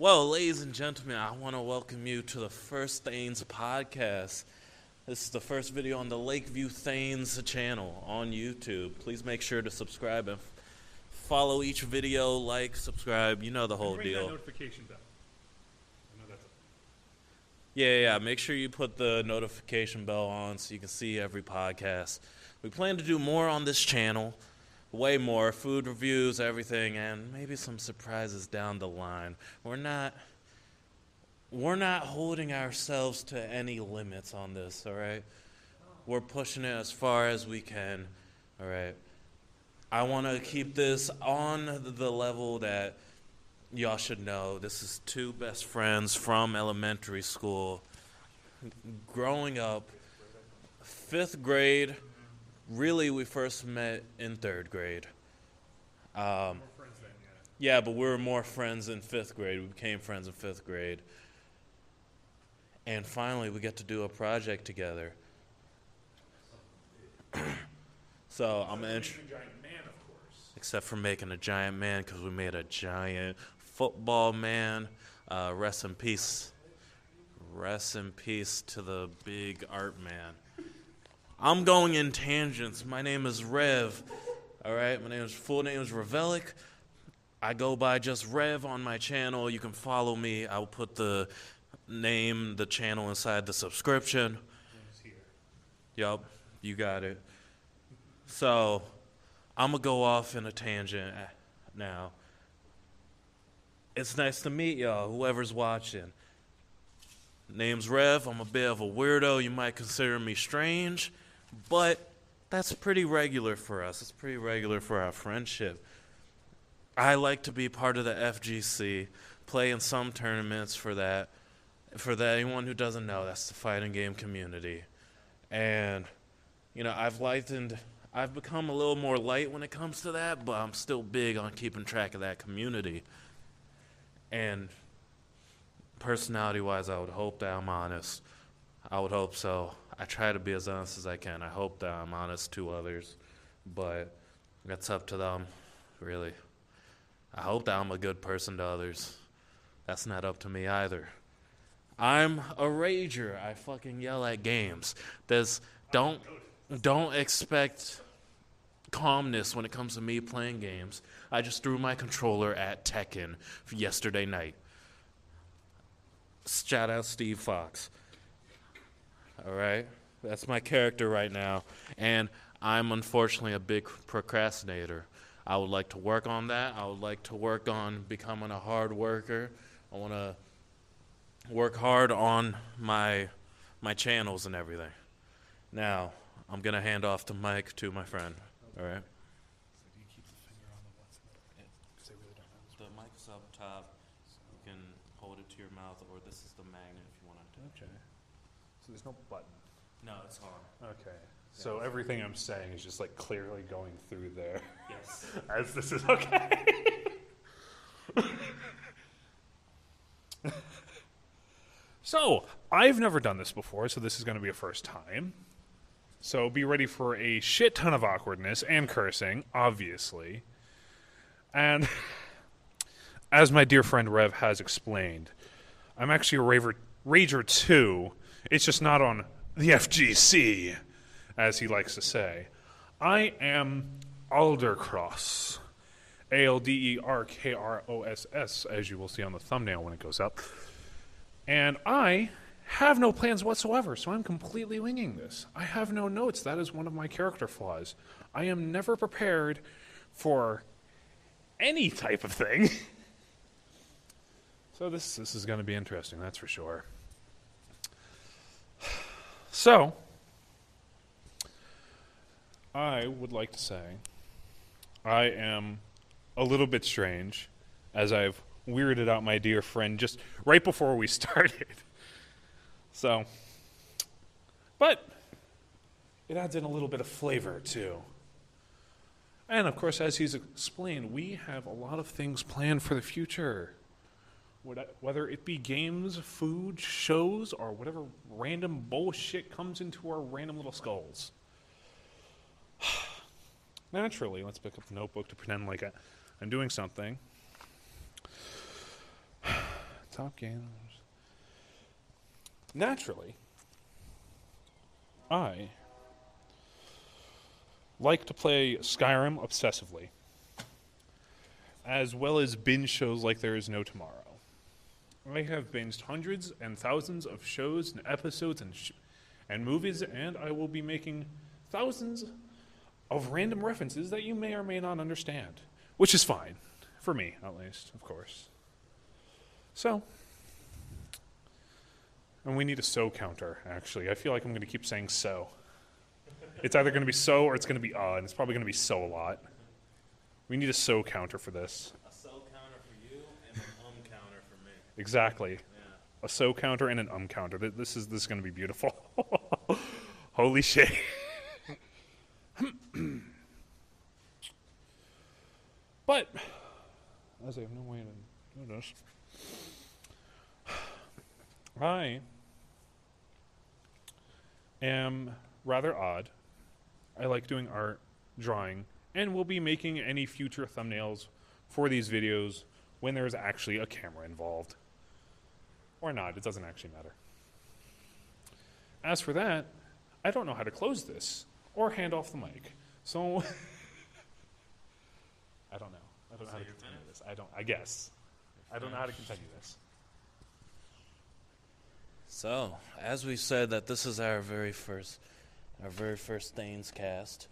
Well, ladies and gentlemen, I want to welcome you to the First Thanes podcast. This is the first video on the Lakeview Thanes channel on YouTube. Please make sure to subscribe and follow each video, like, subscribe, you know the whole Ring deal. that notification bell. I know that's Yeah, make sure you put the notification bell on so you can see every podcast. We plan to do more on this channel, way more, food reviews, everything, and maybe some surprises down the line. We're not holding ourselves to any limits on this, all right? We're pushing it as far as we can, all right? I want to keep this on the level that y'all should know. This is two best friends from elementary school, growing up, 5th grade. Really, we first met in 3rd grade. more friends than Yeah, but we were more friends in 5th grade. We became friends in 5th grade. And finally, we get to do a project together. So I'm a giant man, of course. except for making a giant man, because we made a giant football man. Rest in peace. Rest in peace to the big art man. I'm going in tangents. My name is Rev. All right, full name is Revelik. I go by just Rev on my channel. You can follow me. I'll put the channel inside the subscription. Yup, you got it. So, I'm going to go off in a tangent now. It's nice to meet y'all, whoever's watching. Name's Rev. I'm a bit of a weirdo. You might consider me strange, but that's pretty regular for us. It's pretty regular for our friendship. I like to be part of the FGC, play in some tournaments for that. For anyone who doesn't know, that's the fighting game community. And, I've become a little more light when it comes to that, but I'm still big on keeping track of that community. And personality-wise, I would hope that I'm honest. I would hope so. I try to be as honest as I can. I hope that I'm honest to others, but that's up to them, really. I hope that I'm a good person to others. That's not up to me either. I'm a rager. I fucking yell at games. Don't expect calmness when it comes to me playing games. I just threw my controller at Tekken yesterday night. Shout out Steve Fox. All right? That's my character right now. And I'm unfortunately a big procrastinator. I would like to work on that. I would like to work on becoming a hard worker. I want to work hard on my channels and everything. Now, I'm going to hand off the mic to my friend. All right? So do you keep the finger on the what's in it? Because I really don't know. The mic's up top. You can hold it to your mouth, or this is the magnet if you want to. Okay. So there's no button. No, it's on. Okay. So everything I'm saying is just like clearly going through there. Yes. As this is okay. So, I've never done this before, so this is going to be a first time. So be ready for a shit ton of awkwardness and cursing, obviously. And as my dear friend Rev has explained, I'm actually a Rager 2. It's just not on the FGC, as he likes to say. I am Aldercross. Alderkross, as you will see on the thumbnail when it goes up. And I have no plans whatsoever, so I'm completely winging this. I have no notes. That is one of my character flaws. I am never prepared for any type of thing. So this is going to be interesting, that's for sure. So, I would like to say I am a little bit strange, as I've weirded out my dear friend just right before we started. So, but it adds in a little bit of flavor, too. And, of course, as he's explained, we have a lot of things planned for the future. Whether it be games, food, shows, or whatever random bullshit comes into our random little skulls. Naturally, let's pick up the notebook to pretend like I'm doing something. Top games. Naturally, I like to play Skyrim obsessively, as well as binge shows like there is no tomorrow. I have binged hundreds and thousands of shows and episodes and movies, and I will be making thousands of random references that you may or may not understand, which is fine, for me at least, of course. So, and we need a so counter, actually. I feel like I'm going to keep saying so. It's either going to be so or it's going to be and it's probably going to be so a lot. We need a so counter for this. A so counter for you and an counter for me. Exactly. Yeah. A so counter and an counter. This is going to be beautiful. Holy shit. But, as I have no way to do this, I am rather odd. I like doing art, drawing, and will be making any future thumbnails for these videos when there is actually a camera involved. Or not, it doesn't actually matter. As for that, I don't know how to close this or hand off the mic. So, I don't know. I don't know how to continue this. I guess. I don't know how to continue this. So, as we said that this is our very first Thanes cast,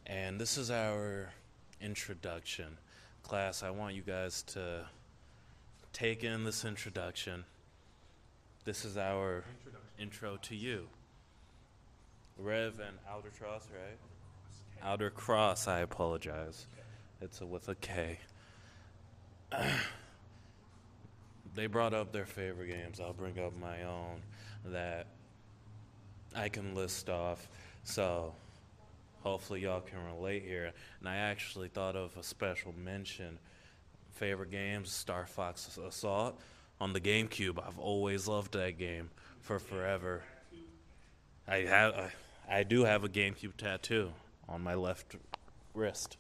and this is our introduction. Class, I want you guys to take in this introduction. This is our intro to you. Rev and Aldercross, right? Outer Cross, I apologize. It's with a K. They brought up their favorite games. I'll bring up my own that I can list off. So hopefully y'all can relate here. And I actually thought of a special mention. Favorite games, Star Fox Assault on the GameCube. I've always loved that game for forever. I do have a GameCube tattoo on my left wrist.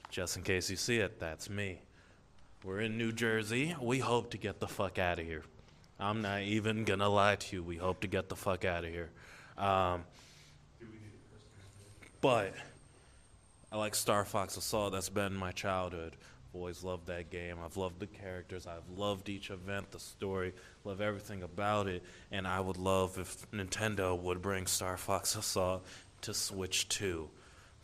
Just in case you see it, that's me. We're in New Jersey. We hope to get the fuck out of here. I'm not even gonna lie to you. We hope to get the fuck out of here. But I like Star Fox Assault. That's been my childhood. Always loved that game. I've loved the characters. I've loved each event, the story, love everything about it. And I would love if Nintendo would bring Star Fox Assault to Switch 2.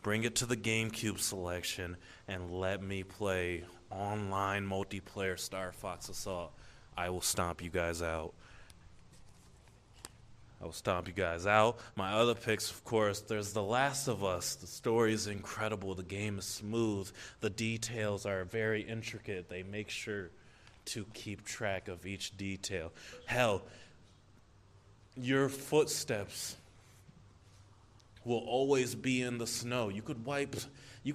Bring it to the GameCube selection and let me play online multiplayer Star Fox Assault. I will stomp you guys out. My other picks, of course, there's The Last of Us. The story is incredible. The game is smooth. The details are very intricate. They make sure to keep track of each detail. Hell, your footsteps will always be in the snow. You could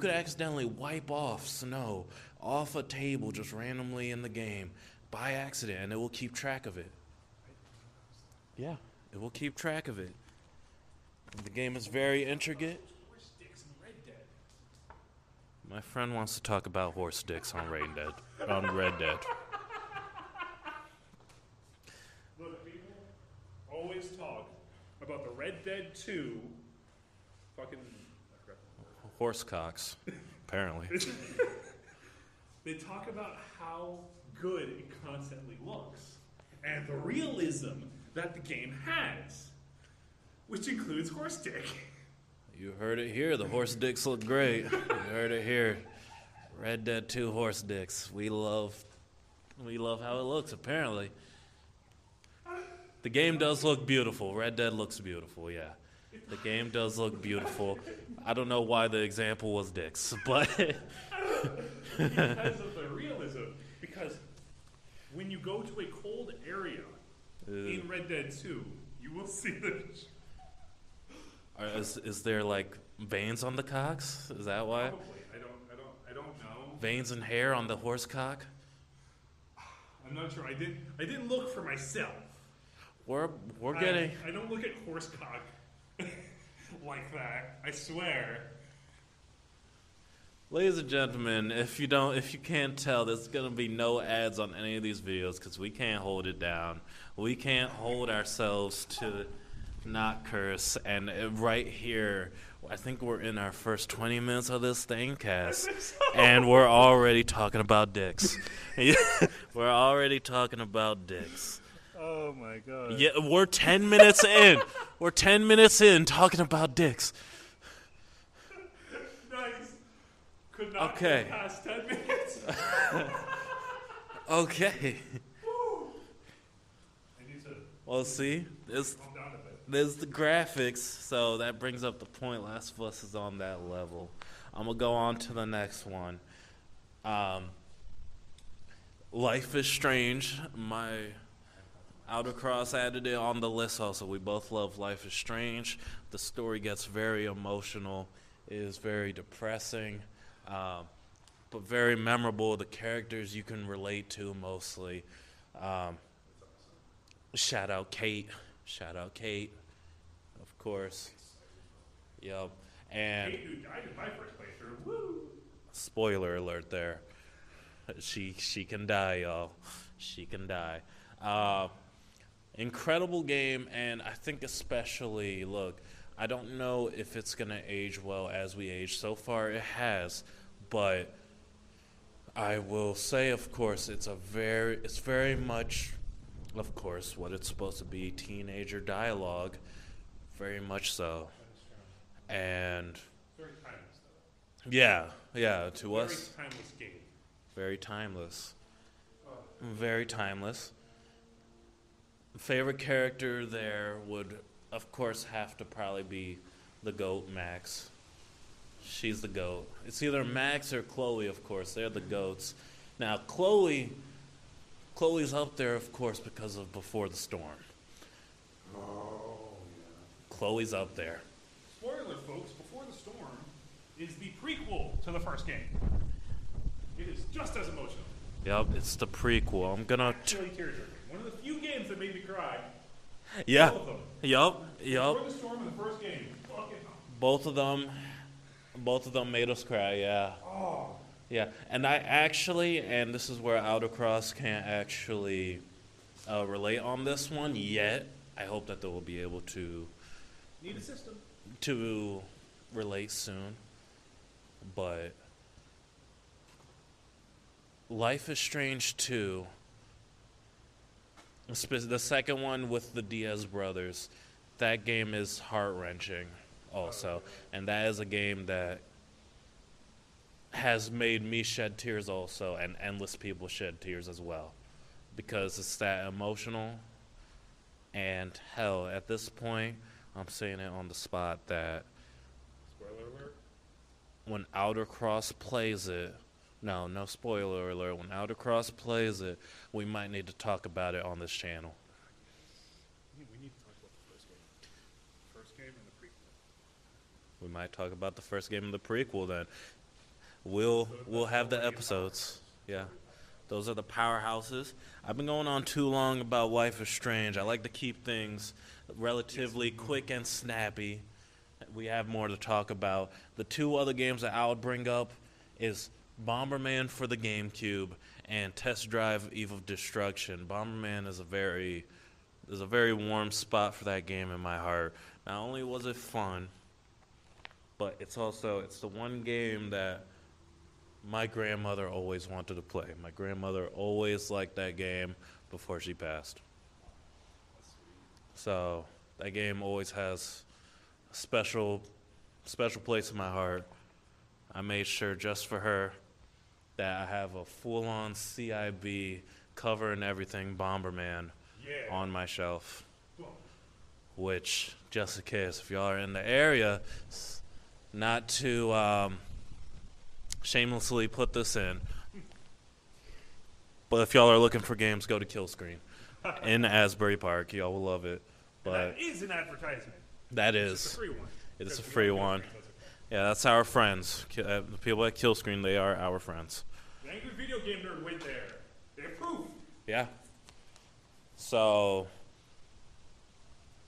accidentally wipe off snow off a table just randomly in the game by accident, and it will keep track of it. Yeah, it will keep track of it. The game is very intricate. My friend wants to talk about horse dicks on Red Dead. Look, people always talk about the Red Dead 2 fucking Horse cocks, apparently. They talk about how good it constantly looks and the realism that the game has, which includes horse dick. You heard it here. The horse dicks look great. You heard it here. Red Dead 2 horse dicks. We love how it looks, apparently. The game does look beautiful. Red Dead looks beautiful, yeah. The game does look beautiful. I don't know why the example was dicks, but... Because of the realism. Because when you go to a cold area in Red Dead 2, you will see the... Is there, like, veins on the cocks? Is that why? Probably. I don't know. Veins and hair on the horse cock? I'm not sure. I didn't look for myself. We're getting... I don't look at horse cock like that. I swear. Ladies and gentlemen, if you can't tell, there's gonna be no ads on any of these videos because we can't hold it down. We can't hold ourselves to not curse. And right here, I think we're in our first 20 minutes of this thing cast, and we're already talking about dicks. We're already talking about dicks. Oh my god. Yeah, we're 10 minutes in. We're 10 minutes in talking about dicks. Nice. Could not Okay. go past 10 minutes. Okay. I need to Well, see, calm down a bit. there's the graphics, so that brings up the point. Last of Us is on that level. I'm gonna go on to the next one. Life is Strange. My Outer Cross added it on the list also. We both love Life is Strange. The story gets very emotional. It is very depressing, but very memorable. The characters you can relate to mostly. Shout out Kate. Shout out Kate, of course. Yep. And Hey, dude, died in my first playthrough. Woo! spoiler alert there. She can die, y'all. She can die. Incredible game, and I think especially, look, I don't know if it's going to age well as we age. So far it has, but I will say, of course, it's very much, of course, what it's supposed to be, teenager dialogue, very much so. And Very timeless, though. yeah, to Very us, timeless game. very timeless. Very timeless. Favorite character there would, of course, have to probably be the GOAT, Max. She's the GOAT. It's either Max or Chloe, of course. They're the GOATs. Now, Chloe's up there, of course, because of Before the Storm. Oh, Chloe's up there. Spoiler, folks, Before the Storm is the prequel to the first game. It is just as emotional. Yep, it's the prequel. I'm gonna. Actually tear-jerking. One of the few games that made me cry. Yeah. Both of them. Yep. Before the Storm in the first game. Fucking Both of them made us cry. Yeah. oh. Yeah, and I actually, and this is where Outer Cross can't actually relate on this one yet. I hope that they will be able to Need a system. relate soon. But Life is Strange 2, the second one with the Diaz brothers, that game is heart-wrenching also. And that is a game that has made me shed tears also, and endless people shed tears as well, because it's that emotional. And hell, at this point, I'm saying it on the spot that Spoiler alert. when Outer Cross plays it, no spoiler alert, when Outer Cross plays it, we might need to talk about it on this channel. We need to talk about the first game. First game and the prequel. We might talk about the first game of the prequel then. We'll have the episodes. Yeah. Those are the powerhouses. I've been going on too long about Life is Strange. I like to keep things relatively quick and snappy. We have more to talk about. The two other games that I would bring up is Bomberman for the GameCube and Test Drive Eve of Destruction. Bomberman is a very warm spot for that game in my heart. Not only was it fun, but it's the one game that my grandmother always wanted to play. My grandmother always liked that game before she passed. So that game always has a special place in my heart. I made sure just for her that I have a full-on CIB cover and everything Bomberman on my shelf. Which, just in case, if y'all are in the area, not to shamelessly put this in, but if y'all are looking for games, go to Killscreen in Asbury Park. Y'all will love it. But that is an advertisement. that It's a is, free one. it is a Because we free don't one. get free, Yeah, that's our friends. The people at Killscreen, they are our friends. The Angry Video Game Nerd went there. They approved. Yeah. So,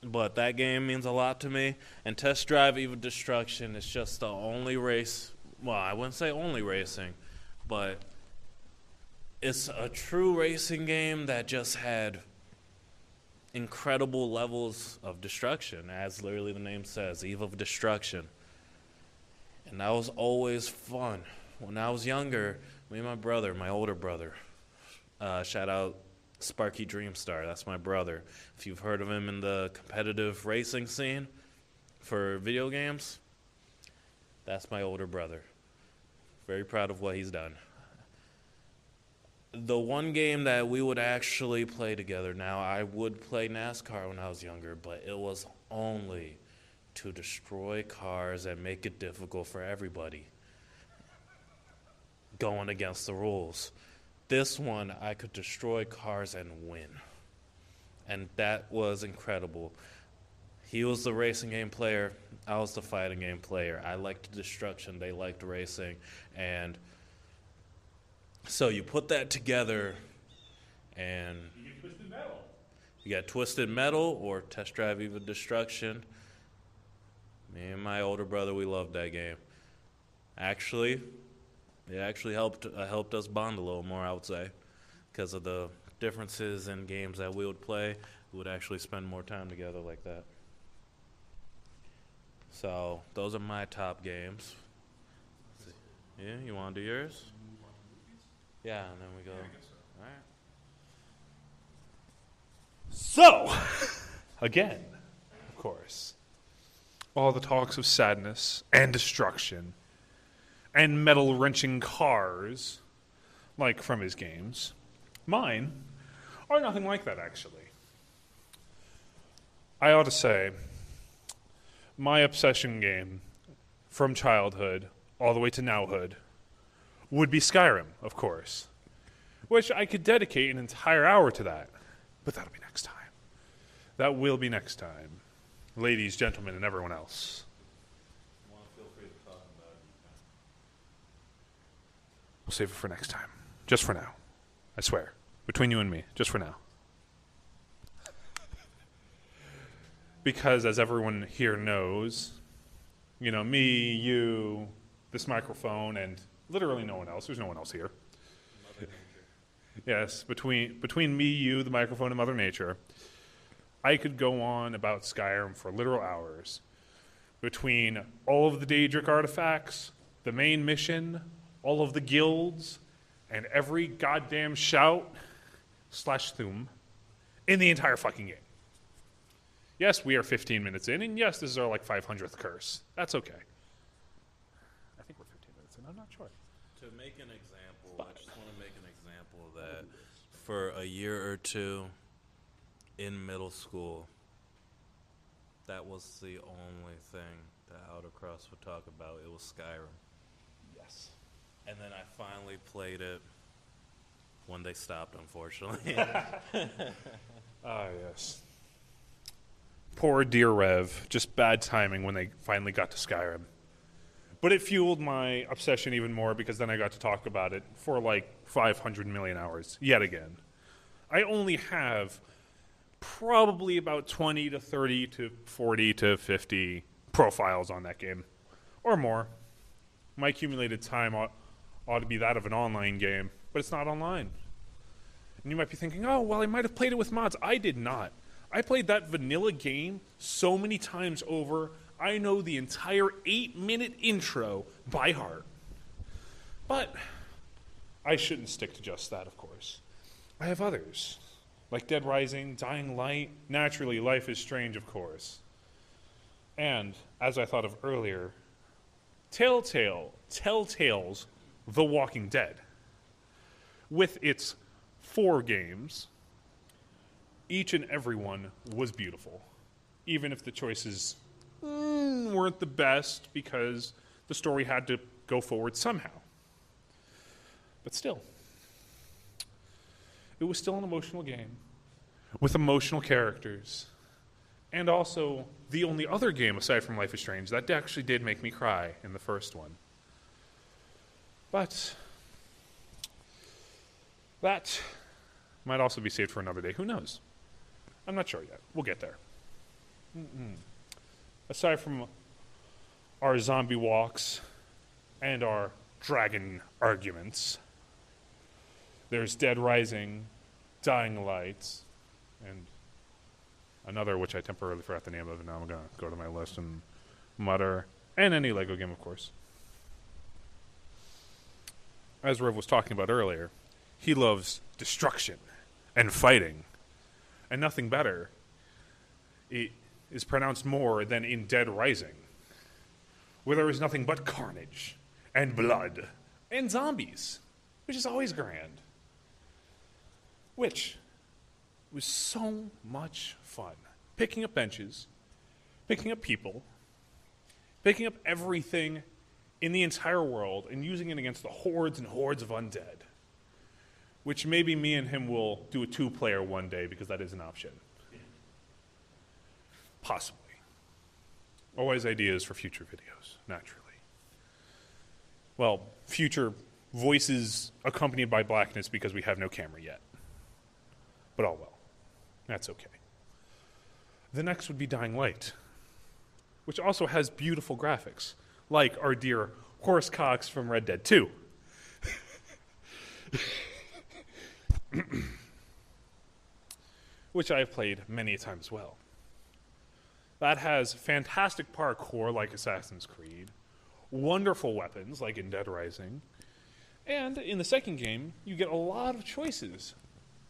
but that game means a lot to me. And Test Drive Eve of Destruction is just the only race well, I wouldn't say only racing, but it's a true racing game that just had incredible levels of destruction, as literally the name says, Eve of Destruction. And that was always fun. When I was younger, me and my brother, my older brother, shout out Sparky Dreamstar, that's my brother. If you've heard of him in the competitive racing scene for video games, that's my older brother. Very proud of what he's done. The one game that we would actually play together now, I would play NASCAR when I was younger, but it was only to destroy cars and make it difficult for everybody, going against the rules. This one, I could destroy cars and win, and that was incredible. He was the racing game player, I was the fighting game player. I liked destruction, they liked racing, and so you put that together, and you got Twisted Metal or Test Drive Eve of Destruction. Me and my older brother, we loved that game. Actually, it actually helped us bond a little more, I would say, because of the differences in games that we would play. We would actually spend more time together like that. So those are my top games. Yeah, you want to do yours? Yeah, and then we go. All right. So, again, of course, all the talks of sadness and destruction and metal-wrenching cars, like from his games, mine are nothing like that, actually. I ought to say, my obsession game from childhood all the way to nowhood would be Skyrim, of course, which I could dedicate an entire hour to that. But that'll be next time. That will be next time. Ladies, gentlemen, and everyone else. Feel free to talk about it. We'll save it for next time. Just for now. I swear. Between you and me. Just for now. Because, as everyone here knows, you know, me, you, this microphone, and literally no one else. There's no one else here. Mother Nature. Yes, between me, you, the microphone, and Mother Nature, I could go on about Skyrim for literal hours. Between all of the Daedric artifacts, the main mission, all of the guilds, and every goddamn shout/thum in the entire fucking game. Yes, we are 15 minutes in, and yes, this is our like 500th curse. That's okay. I think we're 15 minutes in. I'm not sure. To make an example, I just want to make an example that for a year or two in middle school, that was the only thing that Autocross would talk about. It was Skyrim. Yes. And then I finally played it when they stopped, unfortunately. Ah, yes. Poor dear Rev. Just bad timing when they finally got to Skyrim. But it fueled my obsession even more because then I got to talk about it for like 500 million hours yet again. I only have probably about 20 to 30 to 40 to 50 profiles on that game or more. My accumulated time ought to be that of an online game, but it's not online. And you might be thinking, oh, well, I might have played it with mods. I did not. I played that vanilla game so many times over, I know the entire 8-minute intro by heart. But I shouldn't stick to just that, of course. I have others, like Dead Rising, Dying Light, naturally Life is Strange, of course. And, as I thought of earlier, Telltale's The Walking Dead. With its 4 games, each and every one was beautiful, even if the choices weren't the best because the story had to go forward somehow. But still, it was still an emotional game with emotional characters. And also, the only other game aside from Life is Strange that actually did make me cry in the first one. But that might also be saved for another day. Who knows? I'm not sure yet. We'll get there. Aside from our zombie walks and our dragon arguments. There's Dead Rising, Dying Light, and another which I temporarily forgot the name of, and now I'm going to go to my list and mutter, and any Lego game, of course. As Rev was talking about earlier, he loves destruction and fighting, and nothing better is pronounced more than in Dead Rising, where there is nothing but carnage and blood and zombies, which is always grand. Which was so much fun. Picking up benches, picking up people, picking up everything in the entire world and using it against the hordes and hordes of undead. Which maybe me and him will do a 2-player one day because that is an option. Possibly. Always ideas for future videos, naturally. Well, future voices accompanied by blackness because we have no camera yet. But oh well. That's okay. The next would be Dying Light, which also has beautiful graphics, like our dear Horse Cox from Red Dead 2. Which I have played many a time as well. That has fantastic parkour like Assassin's Creed, wonderful weapons like in Dead Rising, and in the second game, you get a lot of choices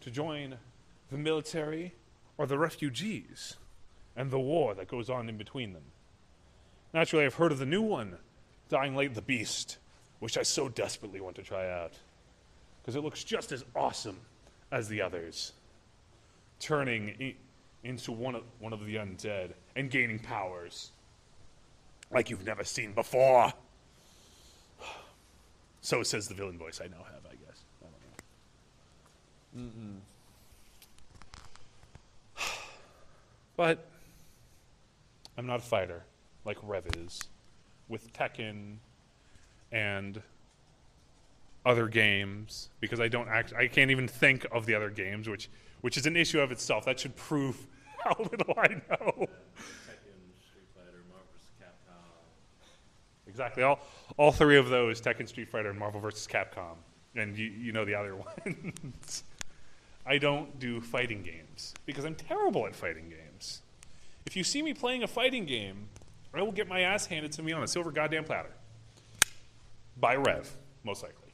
to join the military or the refugees and the war that goes on in between them. Naturally, I've heard of the new one, Dying Light the Beast, which I so desperately want to try out because it looks just as awesome as the others, turning into one of the undead and gaining powers like you've never seen before. So says the villain voice I now have, I guess. I don't know. But I'm not a fighter like Rev is with Tekken and other games because I can't even think of the other games, which is an issue of itself. That should prove how little I know. Tekken, Street Fighter, Marvel vs. Capcom. Exactly. All three of those, Tekken, Street Fighter, and Marvel vs. Capcom. And you know the other ones. I don't do fighting games because I'm terrible at fighting games. If you see me playing a fighting game, I will get my ass handed to me on a silver goddamn platter. By Rev, most likely.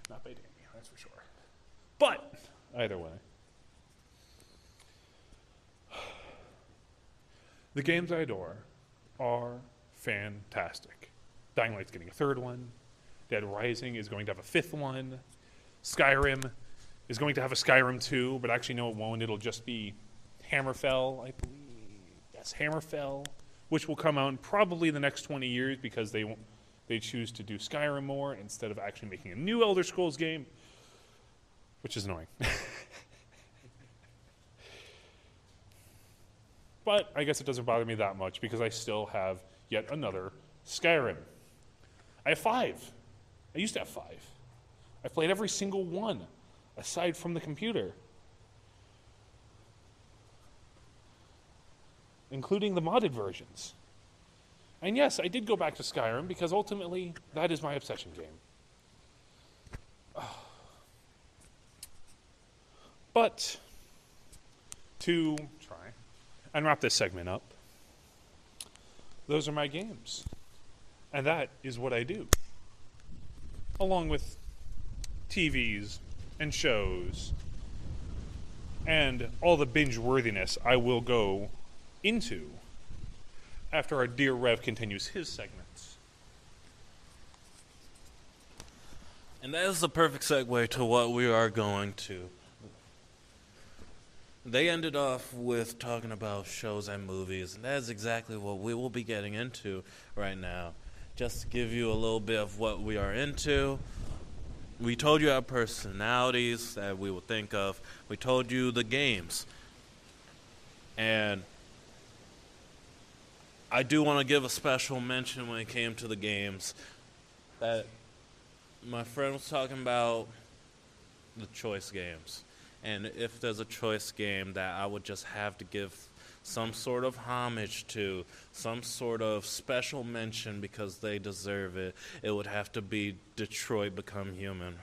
Not by Danny, that's for sure. But, either way. The games I adore are fantastic. Dying Light's getting a third one. Dead Rising is going to have a fifth one. Skyrim is going to have a Skyrim 2, but actually no, it won't. It'll just be Hammerfell, I believe. Yes, Hammerfell, which will come out in probably the next 20 years because they choose to do Skyrim more instead of actually making a new Elder Scrolls game, which is annoying. But I guess it doesn't bother me that much because I still have yet another Skyrim. I have 5. I used to have 5. I played every single one aside from the computer, including the modded versions. And yes, I did go back to Skyrim because ultimately that is my obsession game. But to try and wrap this segment up, those are my games. And that is what I do. Along with TVs and shows and all the binge-worthiness I will go into after our dear Rev continues his segments. And that is the perfect segue to what we are going to. They ended off with talking about shows and movies, and that is exactly what we will be getting into right now. Just to give you a little bit of what we are into. We told you our personalities that we would think of. We told you the games. And I do want to give a special mention when it came to the games that my friend was talking about the choice games. And if there's a choice game that I would just have to give some sort of homage to, some sort of special mention because they deserve it, it would have to be Detroit Become Human.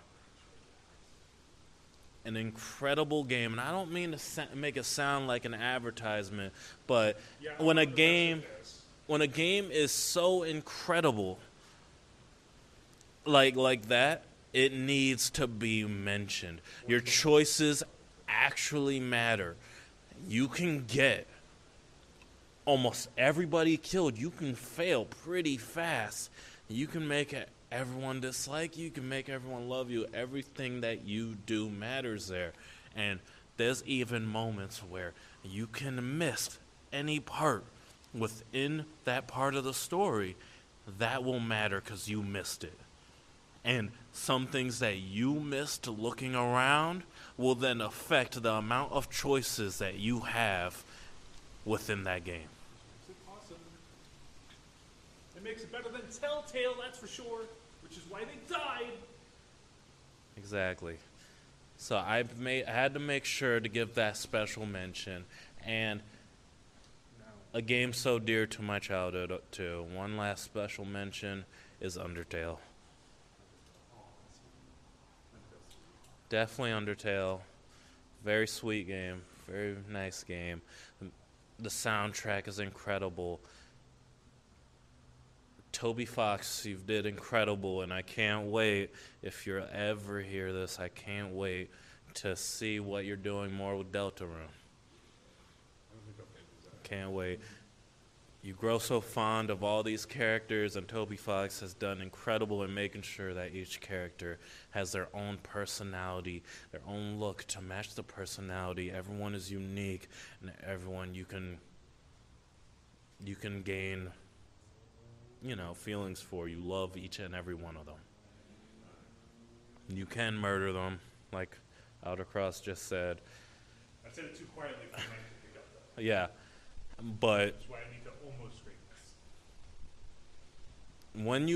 An incredible game, and I don't mean to make it sound like an advertisement, but when a game is so incredible like that, it needs to be mentioned. Your choices actually matter. You can get almost everybody killed. You can fail pretty fast. You can make everyone dislike you. You can make everyone love you. Everything that you do matters there. And there's even moments where you can miss any part within that part of the story. That will matter because you missed it. And some things that you missed looking around will then affect the amount of choices that you have within that game. Awesome. It makes it better than Telltale, that's for sure, which is why they died. Exactly. So I had to make sure to give that special mention. And a game so dear to my childhood, too. One last special mention is Undertale. Definitely Undertale. Very sweet game. Very nice game. The soundtrack is incredible. Toby Fox, you did incredible, and I can't wait. If you ever hear this, I can't wait to see what you're doing more with Deltarune. Can't wait. You grow so fond of all these characters, and Toby Fox has done incredible in making sure that each character has their own personality, their own look to match the personality. Everyone is unique, and everyone you can gain, feelings for. You love each and every one of them. You can murder them, like Outercross just said. I said it too quietly for Mike to pick up, though. Yeah, but That's why I need to almost rate this. when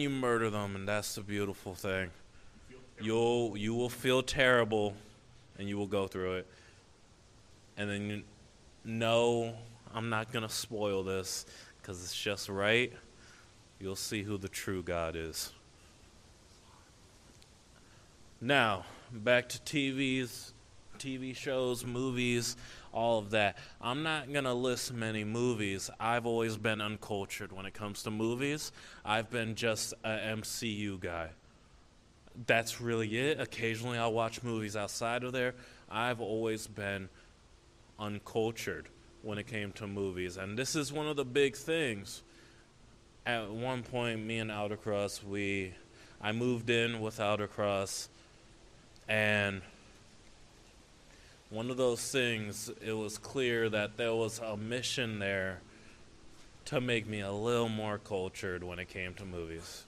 you murder them, and that's the beautiful thing, you will feel terrible, and you will go through it. And then I'm not gonna spoil this because it's just right. You'll see who the true God is. Now, back to TV shows, movies, all of that. I'm not going to list many movies. I've always been uncultured when it comes to movies. I've been just an MCU guy. That's really it. Occasionally I'll watch movies outside of there. I've always been uncultured when it came to movies. And this is one of the big things. At one point, me and Outercross, I moved in with Outercross, and one of those things, it was clear that there was a mission there to make me a little more cultured when it came to movies.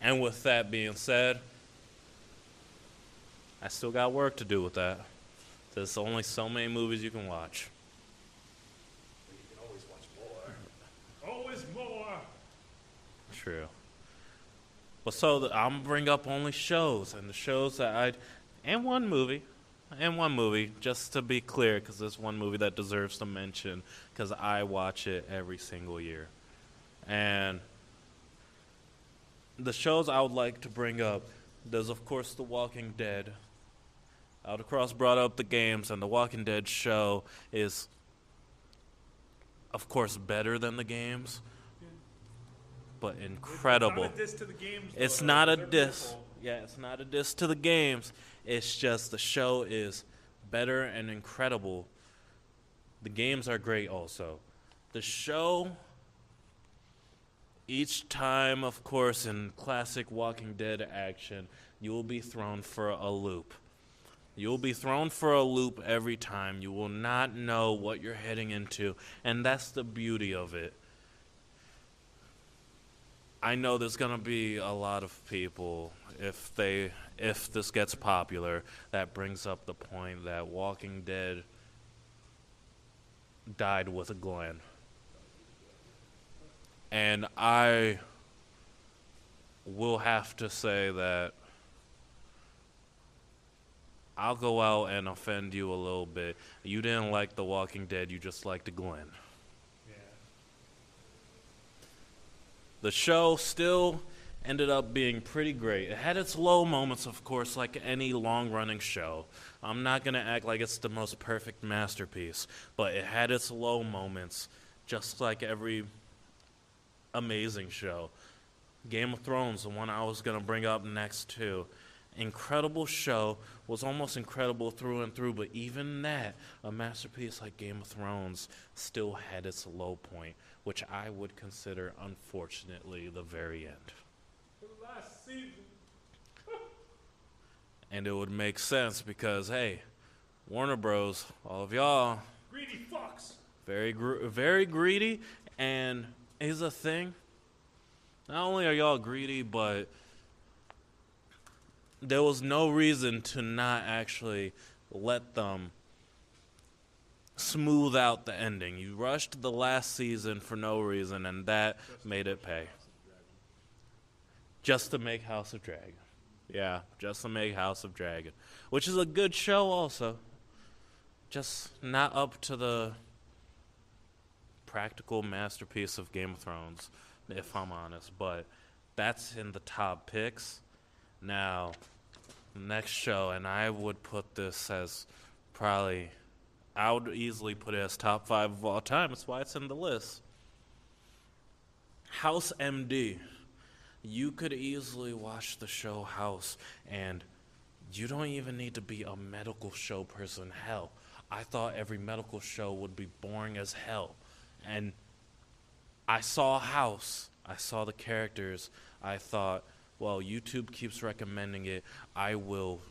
And with that being said, I still got work to do with that. There's only so many movies you can watch. But you can always watch more. Always more! True. But so I'm going to bring up only shows, and the shows that and one movie, just to be clear, because there's one movie that deserves to mention, because I watch it every single year. And the shows I would like to bring up, there's of course The Walking Dead. Outercross brought up the games, and The Walking Dead show is, of course, better than the games, but incredible. It's not a diss to the games, though. It's not a They're diss. beautiful. Yeah, it's not a diss to the games. It's just the show is better and incredible. The games are great also. The show, each time, of course, in classic Walking Dead action, you will be thrown for a loop. You will be thrown for a loop every time. You will not know what you're heading into, and that's the beauty of it. I know there's going to be a lot of people, if this gets popular, that brings up the point that Walking Dead died with a Glenn. And I will have to say that I'll go out and offend you a little bit. You didn't like The Walking Dead, you just liked Glenn. Yeah. The show still ended up being pretty great. It had its low moments, of course, like any long-running show. I'm not going to act like it's the most perfect masterpiece, but it had its low moments, just like every amazing show. Game of Thrones, the one I was going to bring up next, too. Incredible show, was almost incredible through and through, but even that, a masterpiece like Game of Thrones, still had its low point, which I would consider, unfortunately, the very end. Last season. And it would make sense because, hey, Warner Bros., all of y'all, Greedy fucks. very greedy, and here's the thing. Not only are y'all greedy, but there was no reason to not actually let them smooth out the ending. You rushed the last season for no reason, and that made it pay. Just to make House of Dragon. Yeah, just to make House of Dragon. Which is a good show also. Just not up to the practical masterpiece of Game of Thrones, if I'm honest. But that's in the top picks. Now, the next show, and I would put this as probably, I would easily put it as top 5 of all time. That's why it's in the list. House MD. You could easily watch the show House, and you don't even need to be a medical show person. Hell, I thought every medical show would be boring as hell. And I saw House. I saw the characters. I thought, well, YouTube keeps recommending it. I will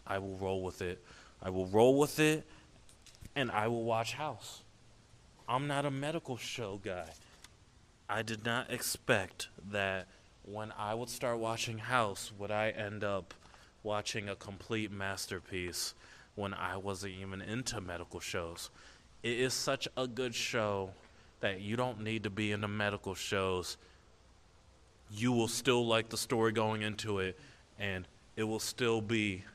roll with it. I will roll with it, and I will watch House. I'm not a medical show guy. I did not expect that when I would start watching House, would I end up watching a complete masterpiece when I wasn't even into medical shows. It is such a good show that you don't need to be into medical shows. You will still like the story going into it, and it will still be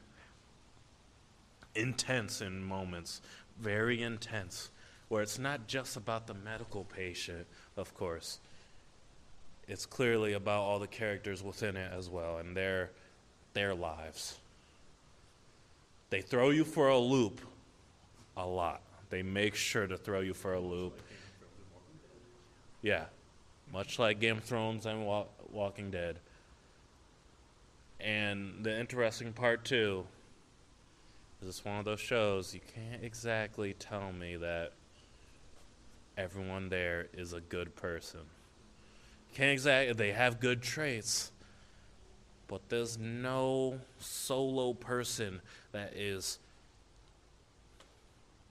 intense in moments, very intense, where it's not just about the medical patient, of course. It's clearly about all the characters within it as well, and their lives. They throw you for a loop a lot. They make sure to throw you for a loop. Yeah, much like Game of Thrones and Walking Dead. And the interesting part, too, is it's one of those shows you can't exactly tell me that everyone there is a good person. Can't exactly, they have good traits, but there's no solo person that is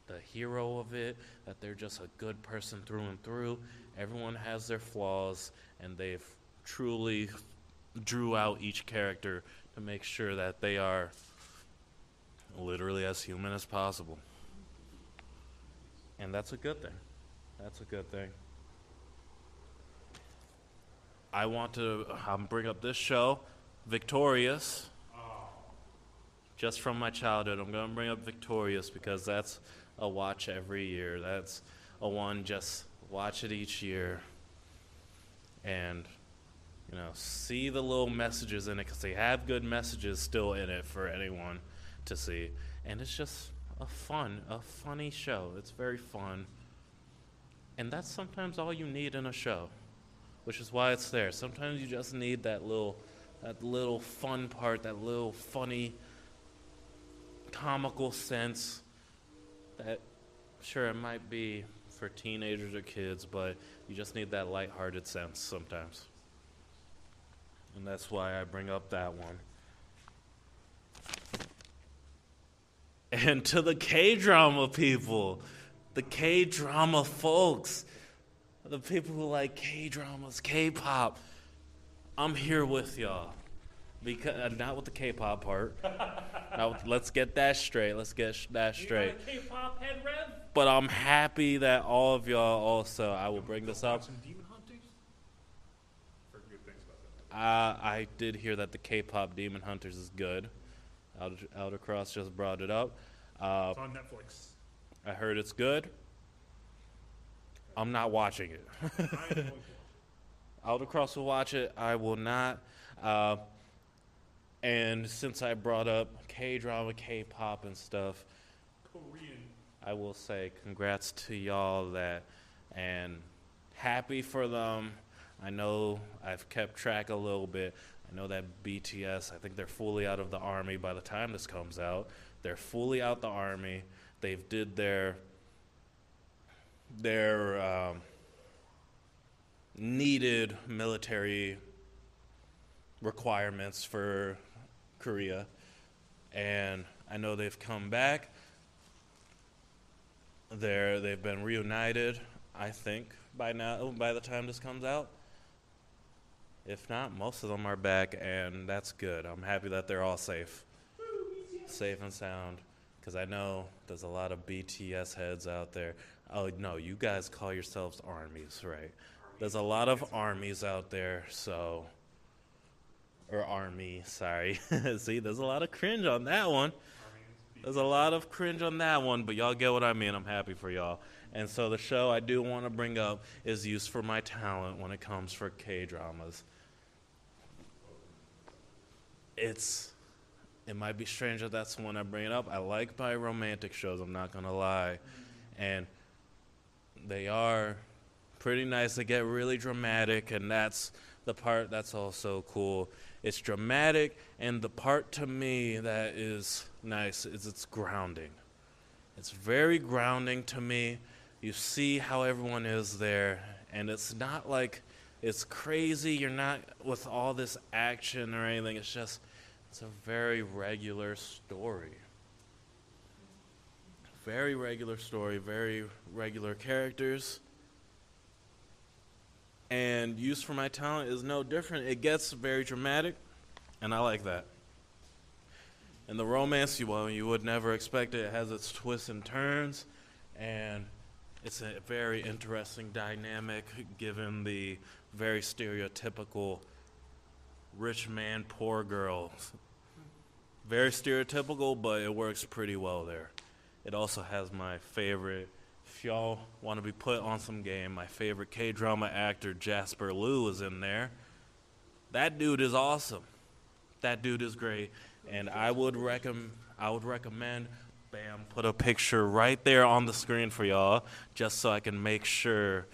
the hero of it, that they're just a good person through and through. Everyone has their flaws, and they've truly drew out each character to make sure that they are literally as human as possible. And that's a good thing. That's a good thing. I want to bring up this show, Victorious. Just from my childhood, I'm going to bring up Victorious because that's a watch every year. That's a one, just watch it each year. And, see the little messages in it because they have good messages still in it for anyone to see. And it's just a funny show. It's very fun. And that's sometimes all you need in a show, which is why it's there. Sometimes you just need that little fun part, that little funny, comical sense that, sure, it might be for teenagers or kids, but you just need that lighthearted sense sometimes. And that's why I bring up that one. And to the K-drama people, the K-drama folks, the people who like K-dramas, K-pop, I'm here with y'all. Because not with the K-pop part. Let's get that straight. Let's get that straight. You got a K-pop head rev? But I'm happy that all of y'all also, I will bring this up. Some Demon Hunters? Heard good things about that. I did hear that the K-pop Demon Hunters is good. Outer Cross just brought it up. It's on Netflix. I heard it's good. I'm not watching it. I'm going to watch it. Outer Cross will watch it. I will not. And since I brought up K-drama, K-pop, and stuff, Korean. I will say congrats to y'all and happy for them. I know I've kept track a little bit. I know that BTS, I think they're fully out of the army by the time this comes out. They're fully out the army. They've did their needed military requirements for Korea, and I know they've come back. They've been reunited, I think, by the time this comes out. If not, most of them are back, and that's good. I'm happy that they're all safe and sound, because I know there's a lot of BTS heads out there. Oh, no, you guys call yourselves armies, right? There's a lot of armies out there, or army, sorry. See, there's a lot of cringe on that one. There's a lot of cringe on that one, but y'all get what I mean. I'm happy for y'all. And so the show I do want to bring up is Used for My Talent when it comes for K-dramas. It might be strange that that's the one I bring it up. I like my romantic shows, I'm not going to lie. And they are pretty nice. They get really dramatic, and that's the part that's also cool. It's dramatic, and the part to me that is nice is it's grounding. It's very grounding to me. You see how everyone is there, and it's not like it's crazy. You're not with all this action or anything. It's a very regular story. Very regular story, very regular characters. And Used for My Talent is no different. It gets very dramatic, and I like that. And the romance, you would never expect it. It has its twists and turns, and it's a very interesting dynamic given the very stereotypical rich man, poor girl. Very stereotypical, but it works pretty well there. It also has my favorite, if y'all want to be put on some game, my favorite K-drama actor, Jasper Liu, is in there. That dude is awesome. That dude is great. And I would recommend, bam, put a picture right there on the screen for y'all, just so I can make sure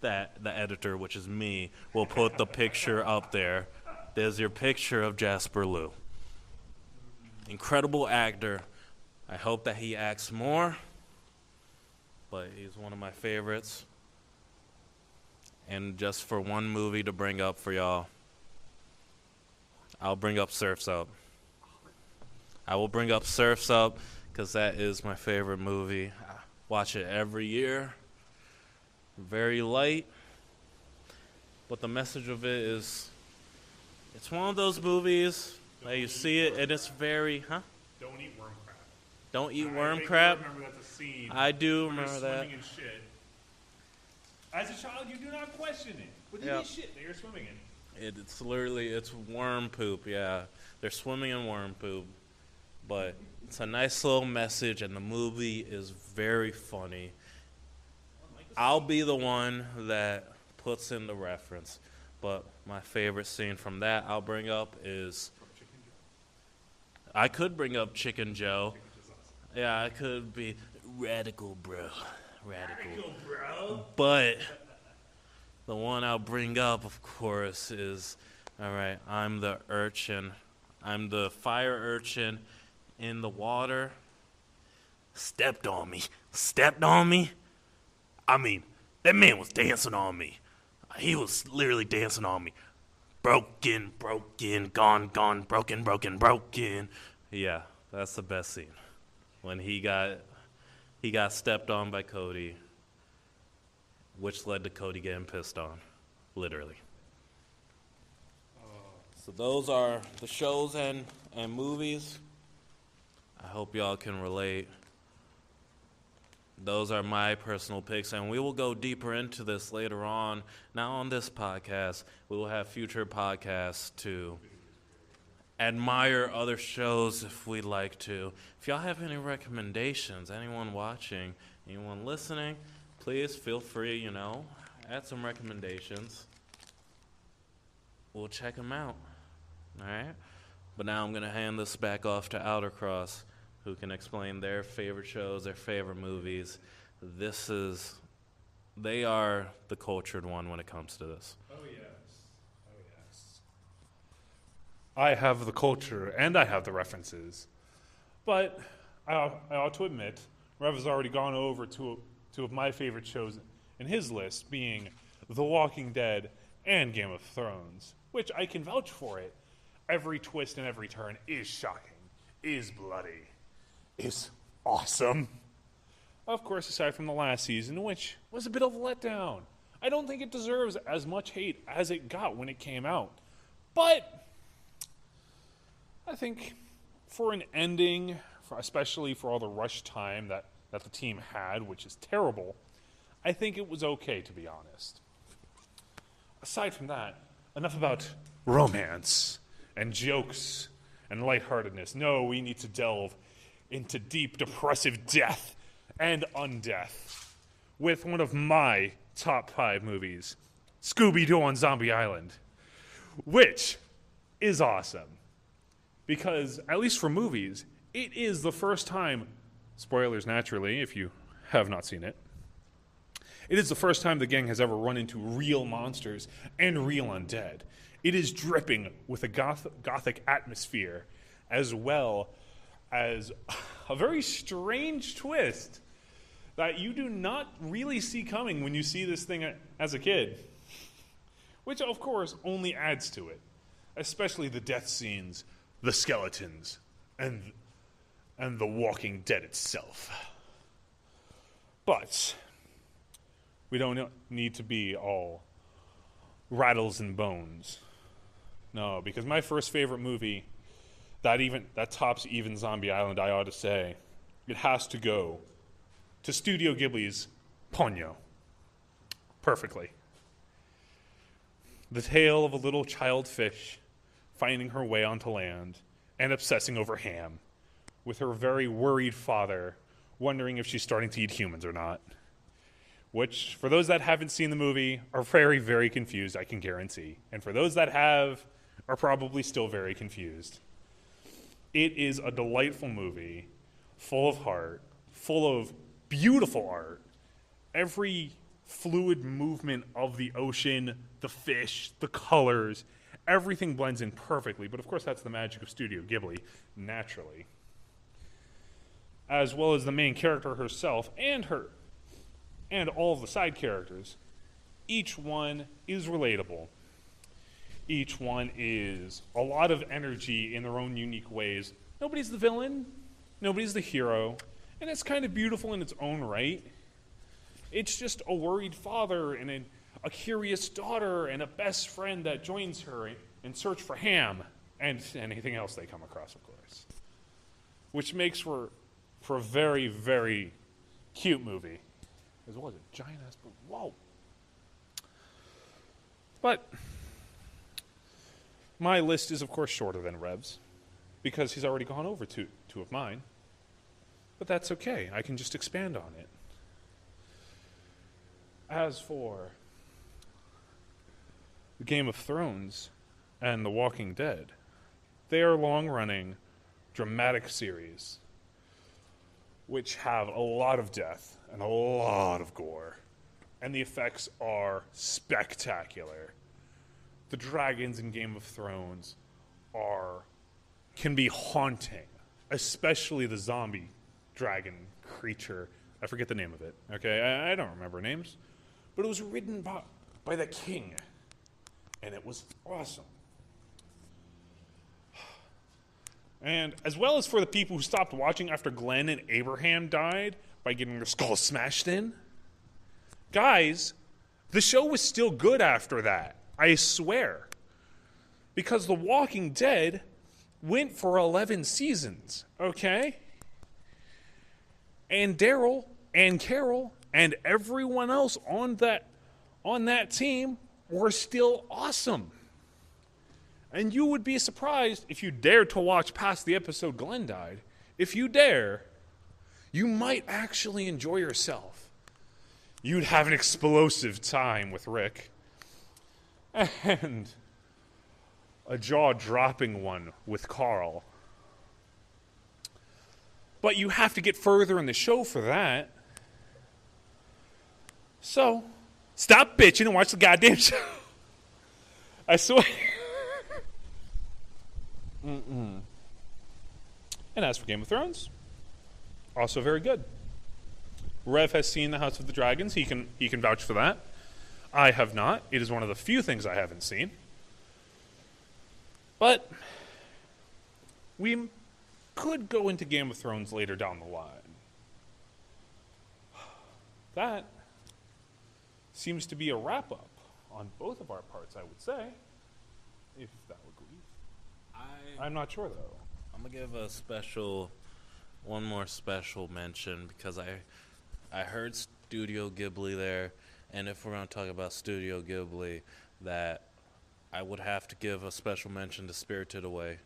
that the editor, which is me, will put the picture up there. There's your picture of Jasper Liu. Incredible actor. I hope that he acts more, but he's one of my favorites. And just for one movie to bring up for y'all, I'll bring up Surf's Up. I will bring up Surf's Up because that is my favorite movie. I watch it every year. Very light, but the message of it is, it's one of those movies that you see it and it's very, Don't eat worm crab. Don't eat worm crab. I remember that's a scene. I do where they're remember that. swimming in shit. As a child, you do not question it. But you eat shit that you're swimming in. It's literally, it's worm poop, yeah. They're swimming in worm poop. But it's a nice little message, and the movie is very funny. I'll be the one that puts in the reference. But my favorite scene from that I'll bring up is, I could bring up Chicken Joe. Yeah, I could be radical, bro. Radical, bro. But the one I'll bring up, of course, is, all right, I'm the urchin. I'm the fire urchin in the water. Stepped on me. I mean, that man was dancing on me. He was literally dancing on me. Broken, gone, broken. Yeah, that's the best scene. When he got stepped on by Cody, which led to Cody getting pissed on, literally. So those are the shows and movies. I hope y'all can relate. Those are my personal picks, and we will go deeper into this later on. Not on this podcast. We will have future podcasts too. admire other shows if we'd like to. If y'all have any recommendations, anyone watching, anyone listening, please feel free, add some recommendations. We'll check them out. All right? But now I'm going to hand this back off to Outercross, who can explain their favorite shows, their favorite movies. They are the cultured one when it comes to this. Oh, yes. I have the culture and I have the references. But I ought to admit, Rev has already gone over two of my favorite shows in his list, being The Walking Dead and Game of Thrones, which I can vouch for it. Every twist and every turn is shocking, is bloody, is awesome. Of course, aside from the last season, which was a bit of a letdown. I don't think it deserves as much hate as it got when it came out. But I think for an ending, especially for all the rush time that the team had, which is terrible, I think it was okay, to be honest. Aside from that, enough about romance and jokes and lightheartedness. No, we need to delve into deep, depressive death and undeath with one of my top 5 movies, Scooby-Doo on Zombie Island, which is awesome. Because, at least for movies, it is the first time, spoilers naturally if you have not seen it, it is the first time the gang has ever run into real monsters and real undead. It is dripping with a gothic atmosphere, as well as a very strange twist that you do not really see coming when you see this thing as a kid. Which, of course, only adds to it. Especially the death scenes, the skeletons, and the Walking Dead itself. But we don't need to be all rattles and bones. No, because my first favorite movie that tops even Zombie Island, I ought to say, it has to go to Studio Ghibli's Ponyo. Perfectly. The tale of a little child fish finding her way onto land and obsessing over ham, with her very worried father wondering if she's starting to eat humans or not. Which, for those that haven't seen the movie, are very, very confused, I can guarantee. And for those that have, are probably still very confused. It is a delightful movie, full of heart, full of beautiful art. Every fluid movement of the ocean, the fish, the colors, everything blends in perfectly. But of course, that's the magic of Studio Ghibli, naturally. As well as the main character herself and all of the side characters. Each one is relatable. Each one is a lot of energy in their own unique ways. Nobody's the villain. Nobody's the hero. And it's kind of beautiful in its own right. It's just a worried father and a curious daughter and a best friend that joins her in search for ham and anything else they come across, of course. Which makes for a very, very cute movie. As well as a giant ass book. Whoa. But my list is, of course, shorter than Rev's because he's already gone over two of mine. But that's okay. I can just expand on it. As for the Game of Thrones and The Walking Dead, they are long-running, dramatic series which have a lot of death and a lot of gore. And the effects are spectacular. The dragons in Game of Thrones can be haunting, especially the zombie dragon creature. I forget the name of it, okay? I don't remember names. But it was written by the king, and it was awesome. And as well as for the people who stopped watching after Glenn and Abraham died by getting their skulls smashed in, guys, the show was still good after that, I swear. Because The Walking Dead went for 11 seasons, okay? And Daryl and Carol and everyone else on that team were still awesome. And you would be surprised if you dare to watch past the episode Glenn died. If you dare, you might actually enjoy yourself. You'd have an explosive time with Rick. And a jaw-dropping one with Carl. But you have to get further in the show for that. So, stop bitching and watch the goddamn show. I swear. And as for Game of Thrones, also very good. Rev has seen The House of the Dragons. He can vouch for that. I have not. It is one of the few things I haven't seen. But we could go into Game of Thrones later down the line. That seems to be a wrap-up on both of our parts, I would say, if that would agree. I'm not sure, though. I'm going to give one more special mention, because I heard Studio Ghibli there, and if we're going to talk about Studio Ghibli, that I would have to give a special mention to Spirited Away.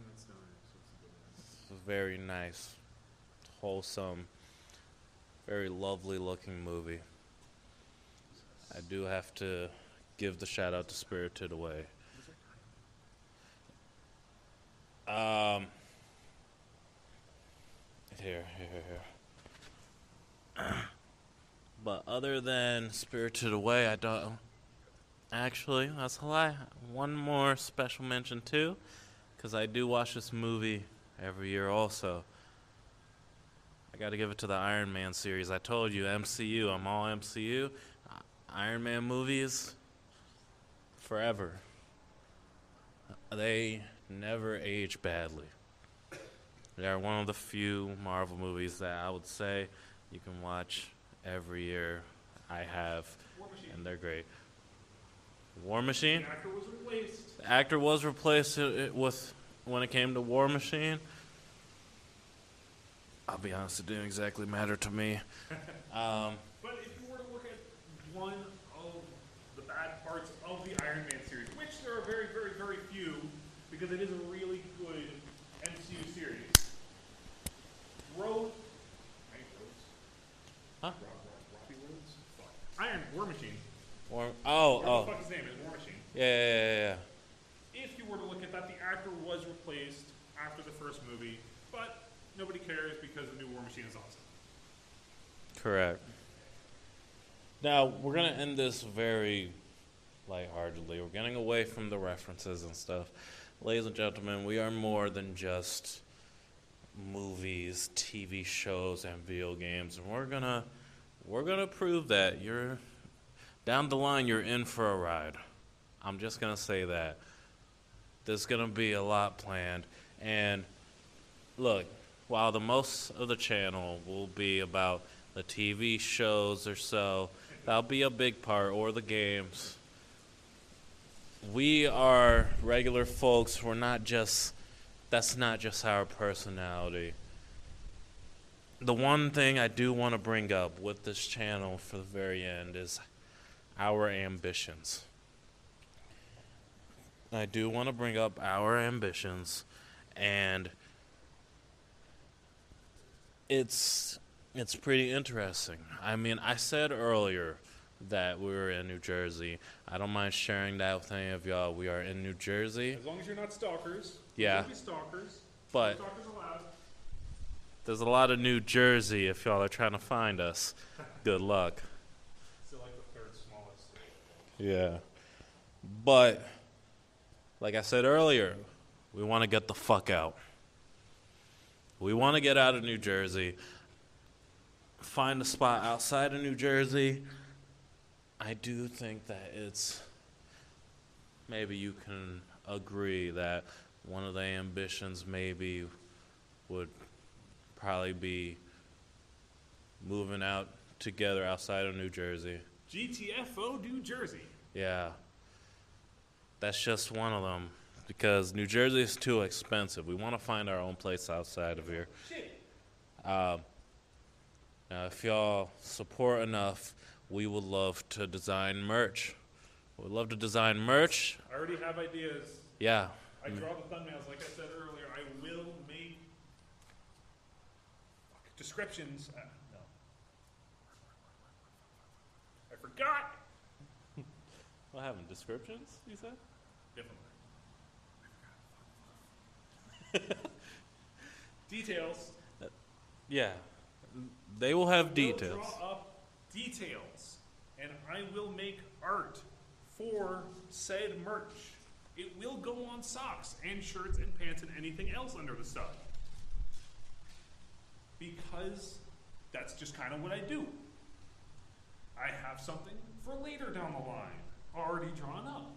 That's nice. It's a very nice, wholesome, very lovely looking movie. I do have to give the shout out to Spirited Away. Here. But other than Spirited Away, I don't. Actually, that's a lie. One more special mention too, because I do watch this movie every year also. I got to give it to the Iron Man series. I told you, MCU. I'm all MCU. Iron Man movies, forever. They never age badly. They are one of the few Marvel movies that I would say you can watch every year. I have, and they're great. War Machine? The actor was replaced. The actor was replaced with when it came to War Machine. I'll be honest, it didn't exactly matter to me. But if you were to look at one of the bad parts of the Iron Man series, which there are very, very, very few, because it is a really good MCU series. Robbie Rhodes? War Machine. Whatever the fuck his name is, War Machine. Yeah. If you were to look at that, the actor was replaced after the first movie, but nobody cares because the new War Machine is awesome. Correct. Now, we're going to end this very lightheartedly. We're getting away from the references and stuff. Ladies and gentlemen, we are more than just movies, TV shows, and video games. And we're gonna prove that you're down the line. You're in for a ride. I'm just gonna say that. There's gonna be a lot planned. And look, while the most of the channel will be about the TV shows or so, that'll be a big part, or the games. We are regular folks. That's not just our personality. The one thing I do want to bring up with this channel for the very end is our ambitions. I do want to bring up our ambitions, and it's pretty interesting. I mean, I said earlier that we were in New Jersey. I don't mind sharing that with any of y'all. We are in New Jersey. As long as you're not stalkers. Yeah. Don't be stalkers. But Stalkers allowed. there's a lot of New Jersey if y'all are trying to find us. Good luck. Still like the third smallest state. Yeah. But, like I said earlier, we want to get the fuck out. We want to get out of New Jersey. Find a spot outside of New Jersey. I do think that maybe you can agree that one of the ambitions maybe would probably be moving out together outside of New Jersey. GTFO New Jersey. Yeah. That's just one of them, because New Jersey is too expensive. We want to find our own place outside of here. Shit. Now, if y'all support enough, we would love to design merch. We'd love to design merch. I already have ideas. Yeah. I draw the thumbnails, like I said earlier. I will make descriptions. No. I forgot. What happened? Descriptions, you said? Definitely. Details. Yeah. They will have I will details. draw up details, and I will make art for said merch. It will go on socks and shirts and pants and anything else under the sun. Because that's just kind of what I do. I have something for later down the line already drawn up.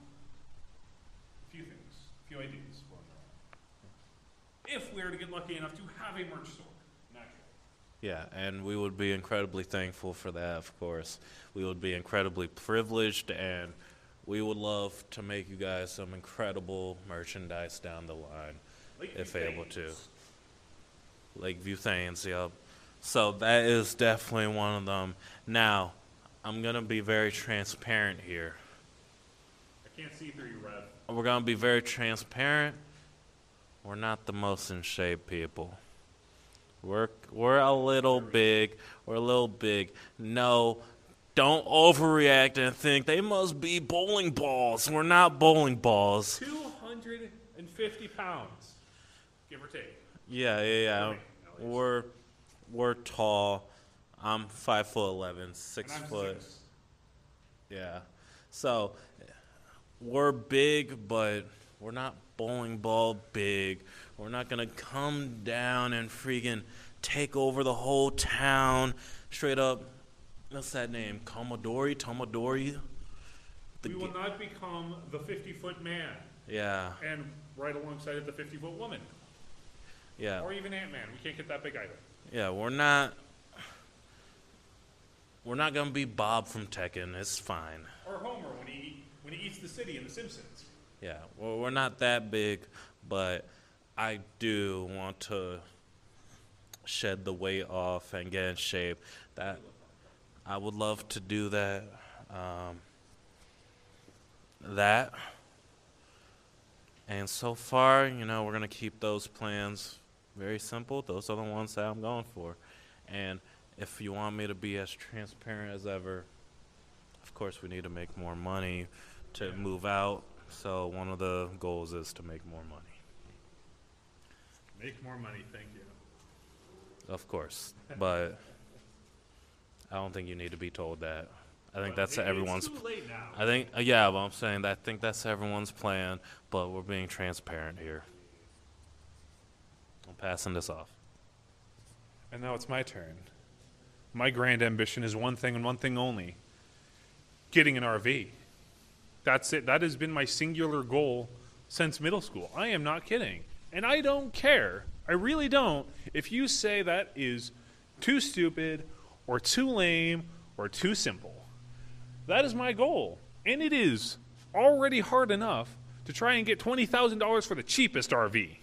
A few things, a few ideas. If we were to get lucky enough to have a merch store, naturally. Yeah, and we would be incredibly thankful for that, of course. We would be incredibly privileged, and we would love to make you guys some incredible merchandise down the line, if able to. Lakeview Thanes, yep. So that is definitely one of them. Now, I'm going to be very transparent here. I can't see through you, Rev. We're going to be very transparent. We're not the most in shape people. We're a little big. We're a little big. No, don't overreact and think they must be bowling balls. We're not bowling balls. 250 pounds, give or take. Yeah. We're tall. I'm 5'11", 6 And I'm foot. 6. Yeah. So we're big, but we're not bowling ball big. We're not gonna come down and freaking take over the whole town. Straight up, what's that name? Tomodori? We will not become the 50-foot man Yeah. and right alongside it the 50-foot woman. Yeah. Or even Ant-Man. We can't get that big either. Yeah, we're not gonna be Bob from Tekken. It's fine. Or Homer when he eats the city in The Simpsons. Yeah, well, we're not that big, but I do want to shed the weight off and get in shape. That I would love to do that. And so far, we're gonna keep those plans very simple. Those are the ones that I'm going for. And if you want me to be as transparent as ever, of course, we need to make more money to move out. So one of the goals is to make more money. Make more money, thank you. Of course. But I don't think you need to be told that. I think But that's maybe everyone's. It's too late now. I think, yeah, but I'm saying that I think that's everyone's plan, but we're being transparent here. I'm passing this off. And now it's my turn. My grand ambition is one thing and one thing only: getting an RV. That's it. That has been my singular goal since middle school. I am not kidding. And I don't care. I really don't. If you say that is too stupid or too lame or too simple. That is my goal. And it is already hard enough to try and get $20,000 for the cheapest RV.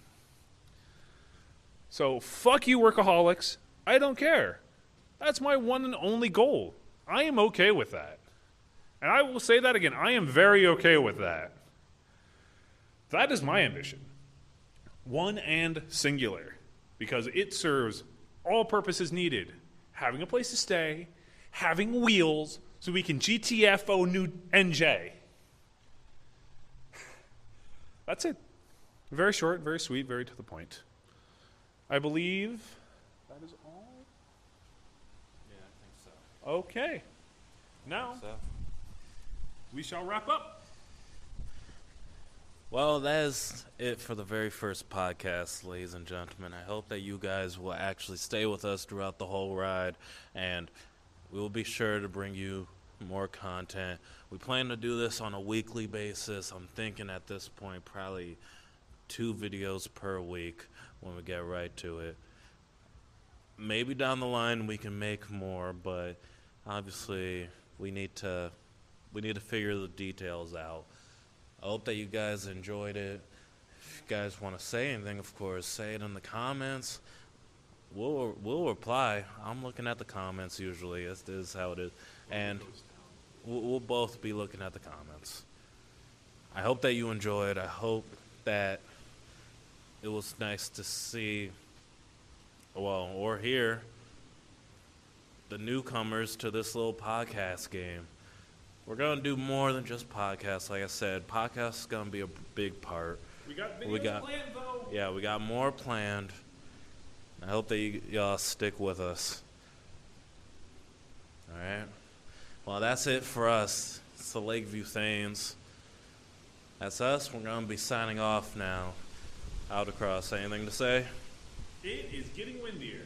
So fuck you, workaholics. I don't care. That's my one and only goal. I am okay with that. And I will say that again. I am very okay with that. That is my ambition. One and singular. Because it serves all purposes needed. Having a place to stay, having wheels, so we can GTFO new NJ. That's it. Very short, very sweet, very to the point. I believe that is all. Yeah, I think so. Okay. Now, we shall wrap up. Well, that is it for the very first podcast, ladies and gentlemen. I hope that you guys will actually stay with us throughout the whole ride, and we will be sure to bring you more content. We plan to do this on a weekly basis. I'm thinking at this point probably 2 videos per week when we get right to it. Maybe down the line we can make more, but obviously we need to figure the details out. I hope that you guys enjoyed it. If you guys want to say anything, of course, say it in the comments. We'll reply. I'm looking at the comments usually. This is how it is. And we'll both be looking at the comments. I hope that you enjoyed. I hope that it was nice to see, or hear, the newcomers to this little podcast game. We're going to do more than just podcasts. Like I said, podcasts is going to be a big part. We got videos planned, though. Yeah, we got more planned. I hope that y'all stick with us. All right. Well, that's it for us. It's the Lakeview Thanes. That's us. We're going to be signing off now. Out across. Anything to say? It is getting windier.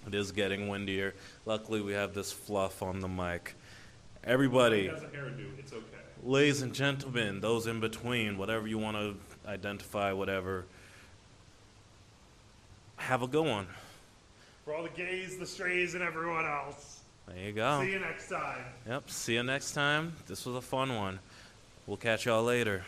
It is getting windier. Luckily, we have this fluff on the mic. Everybody, He has a hairdo. It's okay. ladies and gentlemen, those in between, whatever you want to identify, whatever, have a good one. For all the gays, the strays, and everyone else. There you go. See you next time. Yep, see you next time. This was a fun one. We'll catch y'all later.